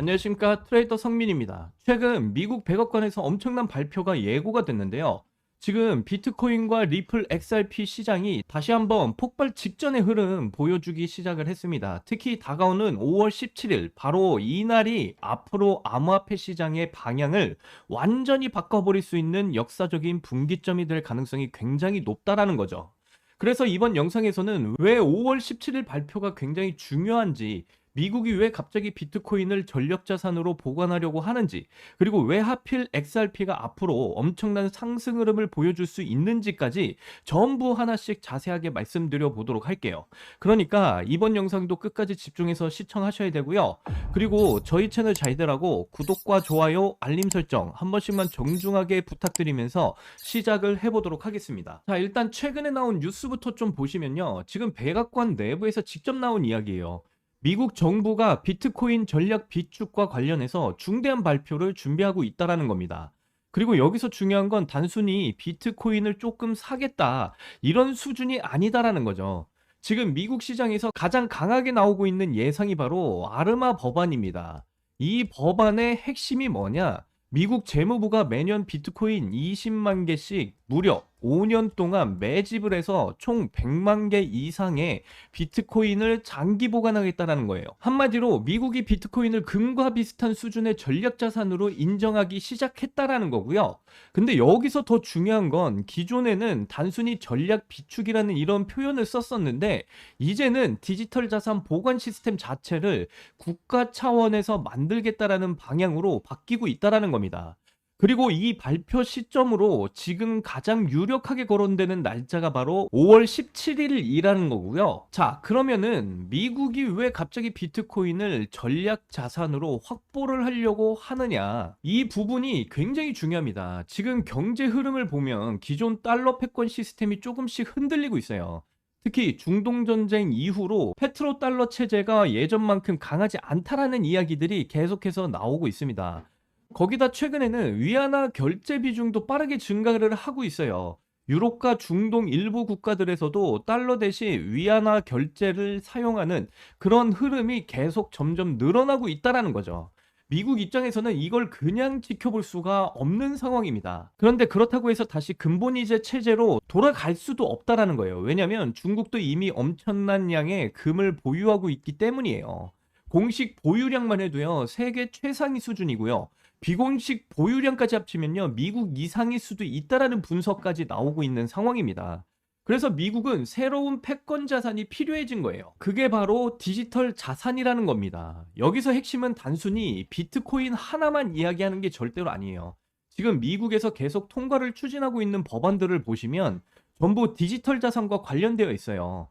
안녕하십니까, 트레이더 성민입니다. 최근 미국 백악관에서 엄청난 발표가 예고가 됐는데요. 지금 비트코인과 리플 XRP 시장이 다시 한번 폭발 직전의 흐름 보여주기 시작을 했습니다. 특히 다가오는 5월 17일, 바로 이날이 앞으로 암호화폐 시장의 방향을 완전히 바꿔버릴 수 있는 역사적인 분기점이 될 가능성이 굉장히 높다라는 거죠. 그래서 이번 영상에서는 왜 5월 17일 발표가 굉장히 중요한지, 미국이 왜 갑자기 비트코인을 전력 자산으로 보관하려고 하는지, 그리고 왜 하필 XRP가 앞으로 엄청난 상승 흐름을 보여줄 수 있는지까지 전부 하나씩 자세하게 말씀드려 보도록 할게요. 그러니까 이번 영상도 끝까지 집중해서 시청하셔야 되고요. 그리고 저희 채널 잘 되라고 구독과 좋아요, 알림 설정 한 번씩만 정중하게 부탁드리면서 시작을 해보도록 하겠습니다. 자, 일단 최근에 나온 뉴스부터 좀 보시면요. 지금 백악관 내부에서 직접 나온 이야기예요. 미국 정부가 비트코인 전략 비축과 관련해서 중대한 발표를 준비하고 있다라는 겁니다. 그리고 여기서 중요한 건 단순히 비트코인을 조금 사겠다, 이런 수준이 아니다라는 거죠. 지금 미국 시장에서 가장 강하게 나오고 있는 예상이 바로 아르마 법안입니다. 이 법안의 핵심이 뭐냐? 미국 재무부가 매년 비트코인 20만 개씩 무려 5년 동안 매집을 해서 총 100만 개 이상의 비트코인을 장기 보관하겠다는 거예요. 한마디로 미국이 비트코인을 금과 비슷한 수준의 전략 자산으로 인정하기 시작했다라는 거고요. 근데 여기서 더 중요한 건 기존에는 단순히 전략 비축이라는 이런 표현을 썼었는데, 이제는 디지털 자산 보관 시스템 자체를 국가 차원에서 만들겠다라는 방향으로 바뀌고 있다라는 겁니다. 그리고 이 발표 시점으로 지금 가장 유력하게 거론되는 날짜가 바로 5월 17일이라는 거고요. 자, 그러면은 미국이 왜 갑자기 비트코인을 전략 자산으로 확보를 하려고 하느냐? 이 부분이 굉장히 중요합니다. 지금 경제 흐름을 보면 기존 달러 패권 시스템이 조금씩 흔들리고 있어요. 특히 중동 전쟁 이후로 페트로 달러 체제가 예전만큼 강하지 않다라는 이야기들이 계속해서 나오고 있습니다. 거기다 최근에는 위안화 결제 비중도 빠르게 증가를 하고 있어요. 유럽과 중동 일부 국가들에서도 달러 대신 위안화 결제를 사용하는 그런 흐름이 계속 점점 늘어나고 있다라는 거죠. 미국 입장에서는 이걸 그냥 지켜볼 수가 없는 상황입니다. 그런데 그렇다고 해서 다시 근본이제 체제로 돌아갈 수도 없다라는 거예요. 왜냐하면 중국도 이미 엄청난 양의 금을 보유하고 있기 때문이에요. 공식 보유량만 해도요, 세계 최상위 수준이고요. 비공식 보유량까지 합치면요, 미국 이상일 수도 있다라는 분석까지 나오고 있는 상황입니다. 그래서 미국은 새로운 패권 자산이 필요해진 거예요. 그게 바로 디지털 자산이라는 겁니다. 여기서 핵심은 단순히 비트코인 하나만 이야기하는 게 절대로 아니에요. 지금 미국에서 계속 통과를 추진하고 있는 법안들을 보시면 전부 디지털 자산과 관련되어 있어요.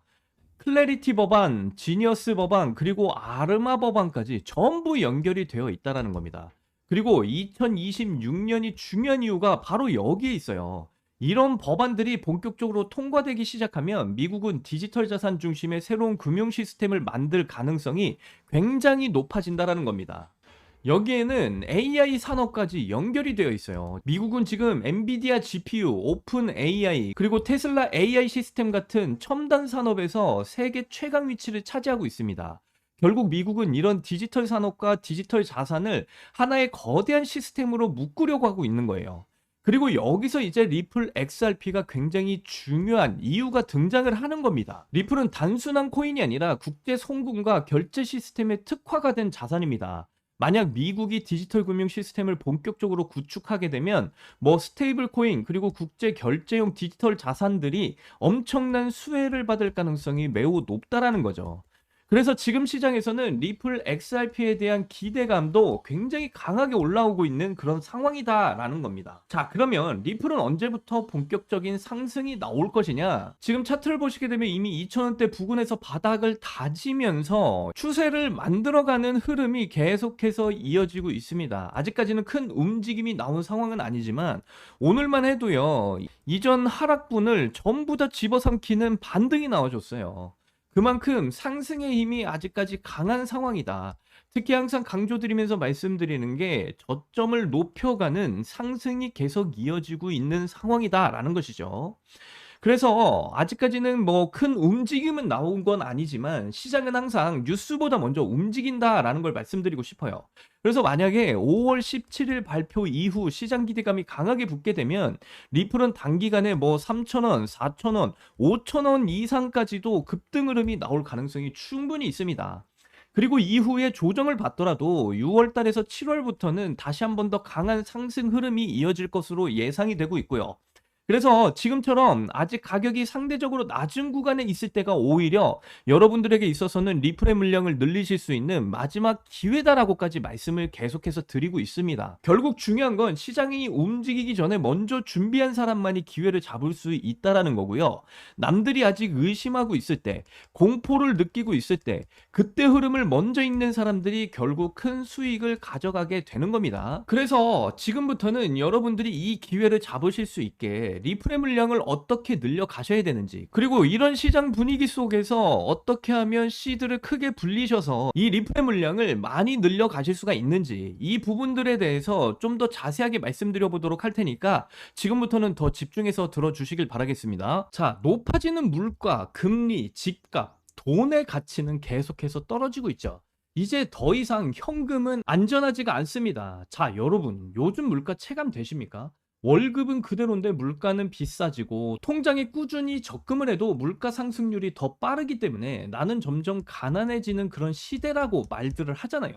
클래리티 법안, 지니어스 법안, 그리고 아르마 법안까지 전부 연결이 되어 있다라는 겁니다. 그리고 2026년이 중요한 이유가 바로 여기에 있어요. 이런 법안들이 본격적으로 통과되기 시작하면 미국은 디지털 자산 중심의 새로운 금융 시스템을 만들 가능성이 굉장히 높아진다라는 겁니다. 여기에는 AI 산업까지 연결이 되어 있어요. 미국은 지금 엔비디아 GPU, 오픈 AI, 그리고 테슬라 AI 시스템 같은 첨단 산업에서 세계 최강 위치를 차지하고 있습니다. 결국 미국은 이런 디지털 산업과 디지털 자산을 하나의 거대한 시스템으로 묶으려고 하고 있는 거예요. 그리고 여기서 이제 리플 XRP가 굉장히 중요한 이유가 등장을 하는 겁니다. 리플은 단순한 코인이 아니라 국제 송금과 결제 시스템에 특화가 된 자산입니다. 만약 미국이 디지털 금융 시스템을 본격적으로 구축하게 되면 스테이블 코인, 그리고 국제 결제용 디지털 자산들이 엄청난 수혜를 받을 가능성이 매우 높다라는 거죠. 그래서 지금 시장에서는 리플 XRP에 대한 기대감도 굉장히 강하게 올라오고 있는 그런 상황이다라는 겁니다. 자, 그러면 리플은 언제부터 본격적인 상승이 나올 것이냐? 지금 차트를 보시게 되면 이미 2,000원대 부근에서 바닥을 다지면서 추세를 만들어가는 흐름이 계속해서 이어지고 있습니다. 아직까지는 큰 움직임이 나온 상황은 아니지만 오늘만 해도요, 이전 하락분을 전부 다 집어삼키는 반등이 나와줬어요. 그만큼 상승의 힘이 아직까지 강한 상황이다. 특히 항상 강조드리면서 말씀드리는 게 저점을 높여가는 상승이 계속 이어지고 있는 상황이다라는 것이죠. 그래서 아직까지는 뭐 큰 움직임은 나온 건 아니지만 시장은 항상 뉴스보다 먼저 움직인다라는 걸 말씀드리고 싶어요. 그래서 만약에 5월 17일 발표 이후 시장 기대감이 강하게 붙게 되면 리플은 단기간에 뭐 3,000원, 4,000원, 5,000원 이상까지도 급등 흐름이 나올 가능성이 충분히 있습니다. 그리고 이후에 조정을 받더라도 6월 달에서 7월부터는 다시 한번 더 강한 상승 흐름이 이어질 것으로 예상이 되고 있고요. 그래서 지금처럼 아직 가격이 상대적으로 낮은 구간에 있을 때가 오히려 여러분들에게 있어서는 리플의 물량을 늘리실 수 있는 마지막 기회다라고까지 말씀을 계속해서 드리고 있습니다. 결국 중요한 건 시장이 움직이기 전에 먼저 준비한 사람만이 기회를 잡을 수 있다라는 거고요. 남들이 아직 의심하고 있을 때, 공포를 느끼고 있을 때, 그때 흐름을 먼저 읽는 사람들이 결국 큰 수익을 가져가게 되는 겁니다. 그래서 지금부터는 여러분들이 이 기회를 잡으실 수 있게 리플의 물량을 어떻게 늘려 가셔야 되는지, 그리고 이런 시장 분위기 속에서 어떻게 하면 시드를 크게 불리셔서 이 리플의 물량을 많이 늘려 가실 수가 있는지, 이 부분들에 대해서 좀 더 자세하게 말씀드려 보도록 할 테니까 지금부터는 더 집중해서 들어주시길 바라겠습니다. 자, 높아지는 물가, 금리, 집값, 돈의 가치는 계속해서 떨어지고 있죠. 이제 더 이상 현금은 안전하지가 않습니다. 자, 여러분, 요즘 물가 체감되십니까? 월급은 그대로인데 물가는 비싸지고 통장에 꾸준히 적금을 해도 물가 상승률이 더 빠르기 때문에 나는 점점 가난해지는 그런 시대라고 말들을 하잖아요.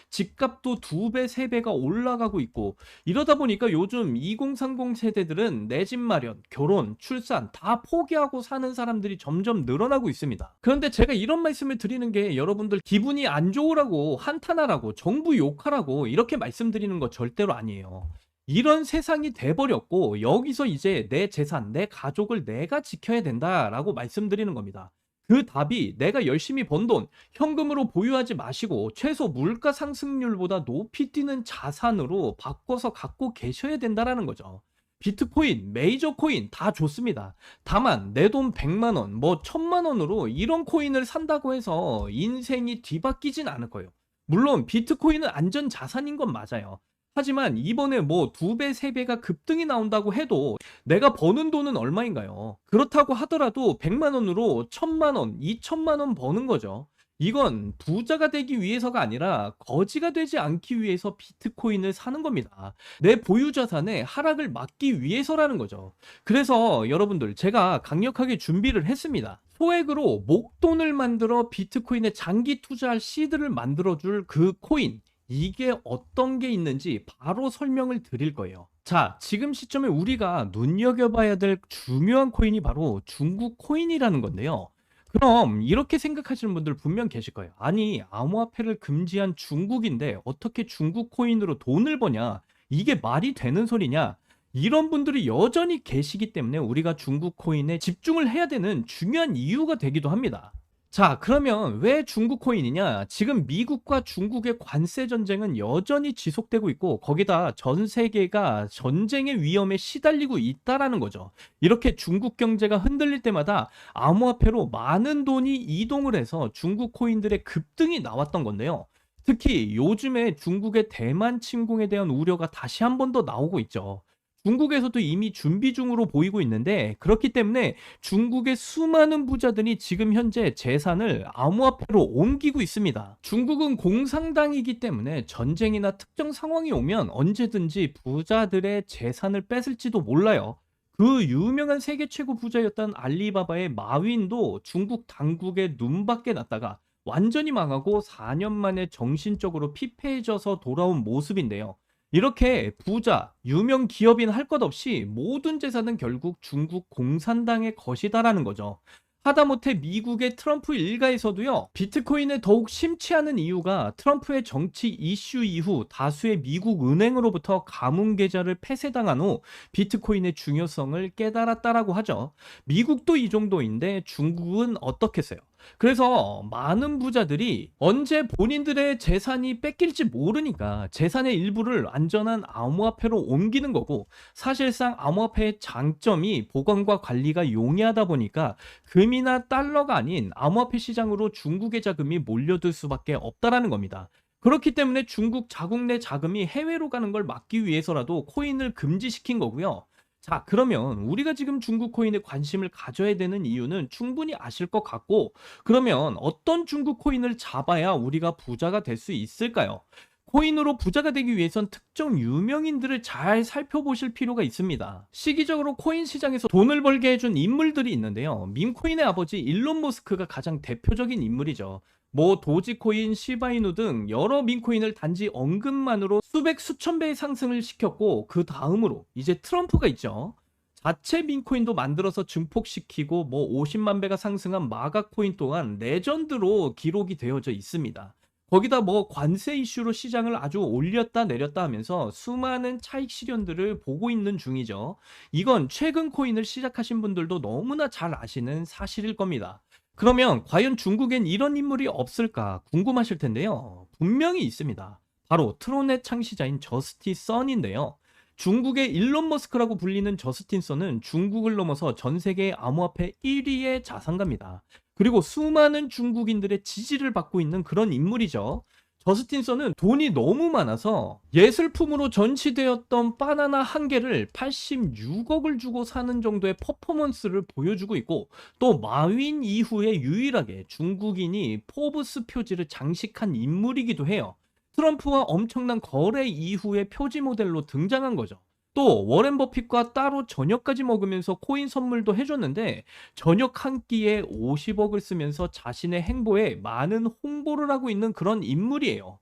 집값도 2배, 3배가 올라가고 있고, 이러다 보니까 요즘 2030 세대들은 내 집 마련, 결혼, 출산 다 포기하고 사는 사람들이 점점 늘어나고 있습니다. 그런데 제가 이런 말씀을 드리는 게 여러분들 기분이 안 좋으라고, 한탄하라고, 정부 욕하라고 이렇게 말씀드리는 거 절대로 아니에요. 이런 세상이 돼버렸고 여기서 이제 내 재산, 내 가족을 내가 지켜야 된다라고 말씀드리는 겁니다. 그 답이 내가 열심히 번 돈, 현금으로 보유하지 마시고 최소 물가 상승률보다 높이 뛰는 자산으로 바꿔서 갖고 계셔야 된다라는 거죠. 비트코인, 메이저 코인 다 좋습니다. 다만 내 돈 100만 원, 뭐 1000만 원으로 이런 코인을 산다고 해서 인생이 뒤바뀌진 않을 거예요. 물론 비트코인은 안전 자산인 건 맞아요. 하지만 이번에 뭐 2배, 3배가 급등이 나온다고 해도 내가 버는 돈은 얼마인가요? 그렇다고 하더라도 100만 원으로 1000만 원, 2000만 원 버는 거죠. 이건 부자가 되기 위해서가 아니라 거지가 되지 않기 위해서 비트코인을 사는 겁니다. 내 보유 자산의 하락을 막기 위해서라는 거죠. 그래서 여러분들, 제가 강력하게 준비를 했습니다. 소액으로 목돈을 만들어 비트코인에 장기 투자할 시드를 만들어줄 그 코인, 이게 어떤 게 있는지 바로 설명을 드릴 거예요. 자, 지금 시점에 우리가 눈여겨봐야 될 중요한 코인이 바로 중국 코인이라는 건데요. 그럼 이렇게 생각하시는 분들 분명 계실 거예요. 아니, 암호화폐를 금지한 중국인데 어떻게 중국 코인으로 돈을 버냐? 이게 말이 되는 소리냐? 이런 분들이 여전히 계시기 때문에 우리가 중국 코인에 집중을 해야 되는 중요한 이유가 되기도 합니다. 자, 그러면 왜 중국 코인이냐? 지금 미국과 중국의 관세 전쟁은 여전히 지속되고 있고, 거기다 전 세계가 전쟁의 위험에 시달리고 있다라는 거죠. 이렇게 중국 경제가 흔들릴 때마다 암호화폐로 많은 돈이 이동을 해서 중국 코인들의 급등이 나왔던 건데요. 특히 요즘에 중국의 대만 침공에 대한 우려가 다시 한 번 더 나오고 있죠. 중국에서도 이미 준비 중으로 보이고 있는데, 그렇기 때문에 중국의 수많은 부자들이 지금 현재 재산을 암호화폐로 옮기고 있습니다. 중국은 공산당이기 때문에 전쟁이나 특정 상황이 오면 언제든지 부자들의 재산을 뺏을지도 몰라요. 그 유명한 세계 최고 부자였던 알리바바의 마윈도 중국 당국의 눈밖에 났다가 완전히 망하고 4년 만에 정신적으로 피폐해져서 돌아온 모습인데요. 이렇게 부자, 유명 기업인 할 것 없이 모든 재산은 결국 중국 공산당의 것이다라는 거죠. 하다못해 미국의 트럼프 일가에서도요, 비트코인에 더욱 심취하는 이유가 트럼프의 정치 이슈 이후 다수의 미국 은행으로부터 가문 계좌를 폐쇄당한 후 비트코인의 중요성을 깨달았다라고 하죠. 미국도 이 정도인데 중국은 어떻겠어요? 그래서 많은 부자들이 언제 본인들의 재산이 뺏길지 모르니까 재산의 일부를 안전한 암호화폐로 옮기는 거고, 사실상 암호화폐의 장점이 보관과 관리가 용이하다 보니까 금이나 달러가 아닌 암호화폐 시장으로 중국의 자금이 몰려들 수밖에 없다라는 겁니다. 그렇기 때문에 중국 자국 내 자금이 해외로 가는 걸 막기 위해서라도 코인을 금지시킨 거고요. 자, 그러면 우리가 지금 중국 코인에 관심을 가져야 되는 이유는 충분히 아실 것 같고, 그러면 어떤 중국 코인을 잡아야 우리가 부자가 될 수 있을까요? 코인으로 부자가 되기 위해선 특정 유명인들을 잘 살펴보실 필요가 있습니다. 시기적으로 코인 시장에서 돈을 벌게 해준 인물들이 있는데요. 밈코인의 아버지 일론 머스크가 가장 대표적인 인물이죠. 뭐 도지코인, 시바이누 등 여러 밈코인을 단지 언급만으로 수백 수천 배의 상승을 시켰고, 그 다음으로 이제 트럼프가 있죠. 자체 밈코인도 만들어서 증폭시키고 뭐 50만 배가 상승한 마가코인 또한 레전드로 기록이 되어져 있습니다. 거기다 뭐 관세 이슈로 시장을 아주 올렸다 내렸다 하면서 수많은 차익 실현들을 보고 있는 중이죠. 이건 최근 코인을 시작하신 분들도 너무나 잘 아시는 사실일 겁니다. 그러면 과연 중국엔 이런 인물이 없을까 궁금하실 텐데요. 분명히 있습니다. 바로 트론의 창시자인 저스티 선인데요. 중국의 일론 머스크라고 불리는 저스틴 선은 중국을 넘어서 전 세계 암호화폐 1위의 자산가입니다. 그리고 수많은 중국인들의 지지를 받고 있는 그런 인물이죠. 저스틴 선은 돈이 너무 많아서 예술품으로 전시되었던 바나나 한 개를 86억을 주고 사는 정도의 퍼포먼스를 보여주고 있고, 또 마윈 이후에 유일하게 중국인이 포브스 표지를 장식한 인물이기도 해요. 트럼프와 엄청난 거래 이후의 표지 모델로 등장한 거죠. 또 워렌 버핏과 따로 저녁까지 먹으면서 코인 선물도 해줬는데, 저녁 한 끼에 50억을 쓰면서 자신의 행보에 많은 홍보를 하고 있는 그런 인물이에요.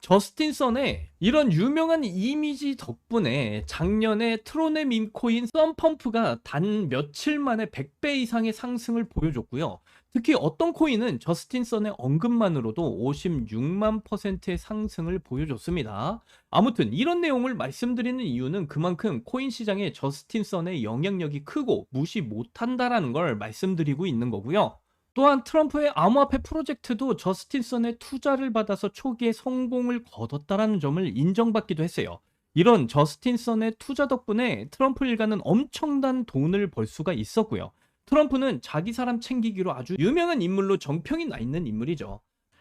저스틴 선의 이런 유명한 이미지 덕분에 작년에 트론의 밈코인 썬펌프가 단 며칠 만에 100배 이상의 상승을 보여줬고요. 특히 어떤 코인은 저스틴 선의 언급만으로도 56만 %의 상승을 보여줬습니다. 아무튼 이런 내용을 말씀드리는 이유는 그만큼 코인 시장에 저스틴 선의 영향력이 크고 무시 못한다라는 걸 말씀드리고 있는 거고요. 또한 트럼프의 암호화폐 프로젝트도 저스틴 선의 투자를 받아서 초기에 성공을 거뒀다라는 점을 인정받기도 했어요. 이런 저스틴 선의 투자 덕분에 트럼프 일가는 엄청난 돈을 벌 수가 있었고요. 트럼프는 자기 사람 챙기기로 아주 유명한 인물로 정평이 나 있는 인물이죠.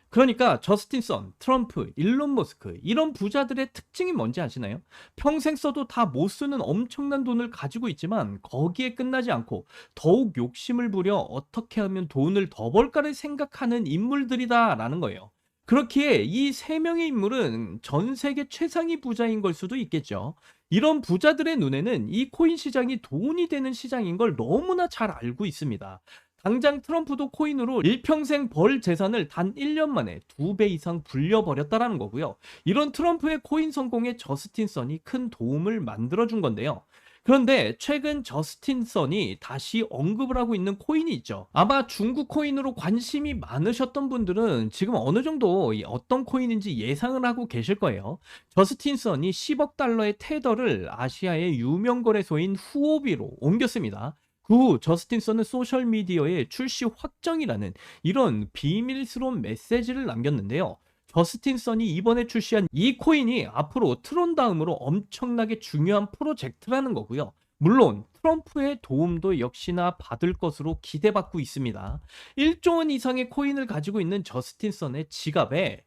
그러니까 저스틴 선, 트럼프, 일론 머스크 이런 부자들의 특징이 뭔지 아시나요? 평생 써도 다 못 쓰는 엄청난 돈을 가지고 있지만 거기에 끝나지 않고 더욱 욕심을 부려 어떻게 하면 돈을 더 벌까를 생각하는 인물들이다라는 거예요. 그렇기에 이 세 명의 인물은 전 세계 최상위 부자인 걸 수도 있겠죠. 이런 부자들의 눈에는 이 코인 시장이 돈이 되는 시장인 걸 너무나 잘 알고 있습니다. 당장 트럼프도 코인으로 일평생 벌 재산을 단 1년 만에 2배 이상 불려버렸다라는 거고요. 이런 트럼프의 코인 성공에 저스틴 선이 큰 도움을 만들어준 건데요. 그런데 최근 저스틴 선이 다시 언급을 하고 있는 코인이 있죠. 아마 중국 코인으로 관심이 많으셨던 분들은 지금 어느 정도 어떤 코인인지 예상을 하고 계실 거예요. 저스틴 선이 10억 달러의 테더를 아시아의 유명 거래소인 후오비로 옮겼습니다. 그 후 저스틴 선은 소셜미디어에 출시 확정이라는 이런 비밀스러운 메시지를 남겼는데요. 저스틴 선이 이번에 출시한 이 코인이 앞으로 트론 다음으로 엄청나게 중요한 프로젝트라는 거고요. 물론 트럼프의 도움도 역시나 받을 것으로 기대받고 있습니다. 1조 원 이상의 코인을 가지고 있는 저스틴 선의 지갑에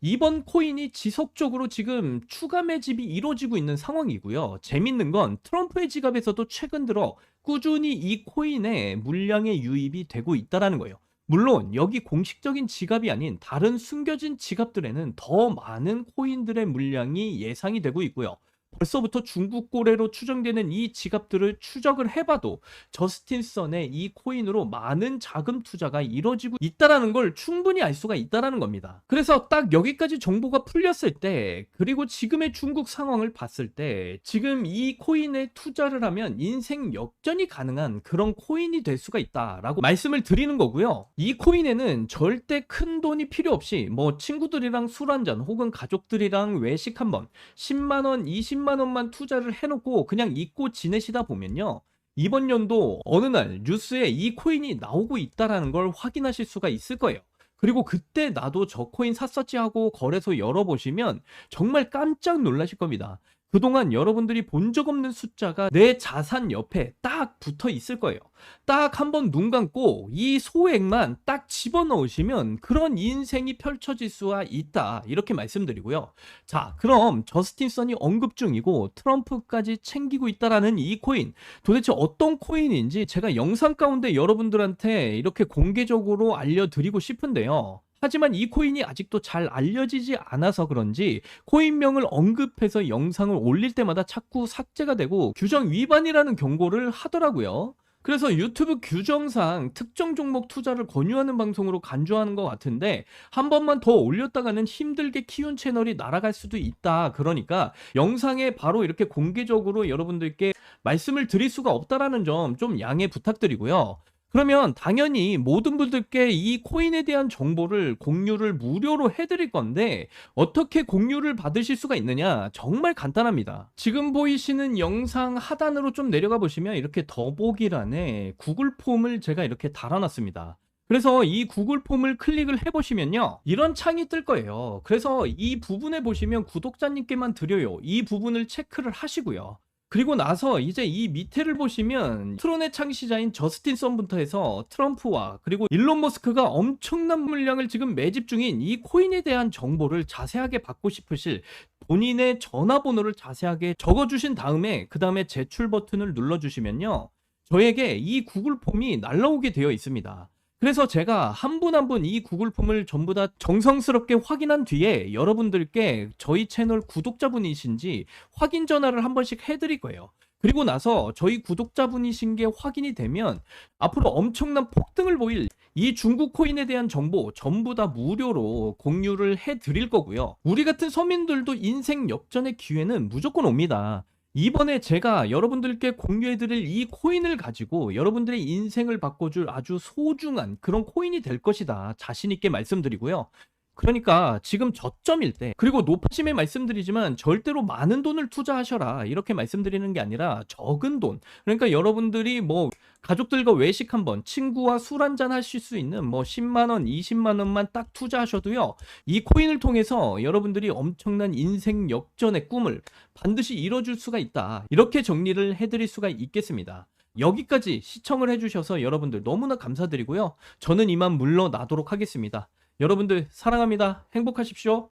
이번 코인이 지속적으로 지금 추가 매집이 이루어지고 있는 상황이고요. 재밌는 건 트럼프의 지갑에서도 최근 들어 꾸준히 이 코인의 물량의 유입이 되고 있다는 거예요. 물론 여기 공식적인 지갑이 아닌 다른 숨겨진 지갑들에는 더 많은 코인들의 물량이 예상이 되고 있고요. 벌써부터 중국 거래로 추정되는 이 지갑들을 추적을 해봐도 저스틴 선의 이 코인으로 많은 자금 투자가 이뤄지고 있다는 걸 충분히 알 수가 있다는 겁니다. 그래서 딱 여기까지 정보가 풀렸을 때, 그리고 지금의 중국 상황을 봤을 때 지금 이 코인에 투자를 하면 인생 역전이 가능한 그런 코인이 될 수가 있다라고 말씀을 드리는 거고요. 이 코인에는 절대 큰 돈이 필요 없이 뭐 친구들이랑 술 한잔 혹은 가족들이랑 외식 한번 10만 원, 20만 원만 투자를 해놓고 그냥 잊고 지내시다 보면요, 이번 연도 어느 날 뉴스에 이 코인이 나오고 있다라는 걸 확인하실 수가 있을 거예요. 그리고 그때 나도 저 코인 샀었지 하고 거래소 열어보시면 정말 깜짝 놀라실 겁니다. 그동안 여러분들이 본 적 없는 숫자가 내 자산 옆에 딱 붙어 있을 거예요. 딱 한번 눈 감고 이 소액만 딱 집어넣으시면 그런 인생이 펼쳐질 수가 있다. 이렇게 말씀드리고요. 자, 그럼 저스틴 선이 언급 중이고 트럼프까지 챙기고 있다라는 이 코인, 도대체 어떤 코인인지 제가 영상 가운데 여러분들한테 이렇게 공개적으로 알려드리고 싶은데요. 하지만 이 코인이 아직도 잘 알려지지 않아서 그런지 코인명을 언급해서 영상을 올릴 때마다 자꾸 삭제가 되고 규정 위반이라는 경고를 하더라고요. 그래서 유튜브 규정상 특정 종목 투자를 권유하는 방송으로 간주하는 것 같은데 한 번만 더 올렸다가는 힘들게 키운 채널이 날아갈 수도 있다. 그러니까 영상에 바로 이렇게 공개적으로 여러분들께 말씀을 드릴 수가 없다라는 점 좀 양해 부탁드리고요. 그러면 당연히 모든 분들께 이 코인에 대한 정보를 공유를 무료로 해드릴 건데 어떻게 공유를 받으실 수가 있느냐? 정말 간단합니다. 지금 보이시는 영상 하단으로 좀 내려가 보시면 이렇게 더보기란에 구글 폼을 제가 이렇게 달아놨습니다. 그래서 이 구글 폼을 클릭을 해보시면요. 이런 창이 뜰 거예요. 그래서 이 부분에 보시면 구독자님께만 드려요. 이 부분을 체크를 하시고요. 그리고 나서 이제 이 밑에를 보시면 트론의 창시자인 저스틴 썬부터 해서 트럼프와 그리고 일론 머스크가 엄청난 물량을 지금 매집 중인 이 코인에 대한 정보를 자세하게 받고 싶으실 본인의 전화번호를 자세하게 적어주신 다음에 그 다음에 제출 버튼을 눌러주시면요. 저에게 이 구글 폼이 날라오게 되어 있습니다. 그래서 제가 한 분 한 분 이 구글 폼을 전부 다 정성스럽게 확인한 뒤에 여러분들께 저희 채널 구독자분이신지 확인 전화를 한 번씩 해드릴 거예요. 그리고 나서 저희 구독자분이신 게 확인이 되면 앞으로 엄청난 폭등을 보일 이 중국 코인에 대한 정보 전부 다 무료로 공유를 해드릴 거고요. 우리 같은 서민들도 인생 역전의 기회는 무조건 옵니다. 이번에 제가 여러분들께 공유해드릴 이 코인을 가지고 여러분들의 인생을 바꿔줄 아주 소중한 그런 코인이 될 것이다. 자신있게 말씀드리고요. 그러니까 지금 저점일 때, 그리고 높아심에 말씀드리지만 절대로 많은 돈을 투자하셔라. 이렇게 말씀드리는 게 아니라 적은 돈. 그러니까 여러분들이 뭐 가족들과 외식 한번, 친구와 술 한잔 하실 수 있는 뭐 10만 원, 20만 원만 딱 투자하셔도요. 이 코인을 통해서 여러분들이 엄청난 인생 역전의 꿈을 반드시 이뤄줄 수가 있다. 이렇게 정리를 해드릴 수가 있겠습니다. 여기까지 시청을 해주셔서 여러분들 너무나 감사드리고요. 저는 이만 물러나도록 하겠습니다. 여러분들 사랑합니다. 행복하십시오.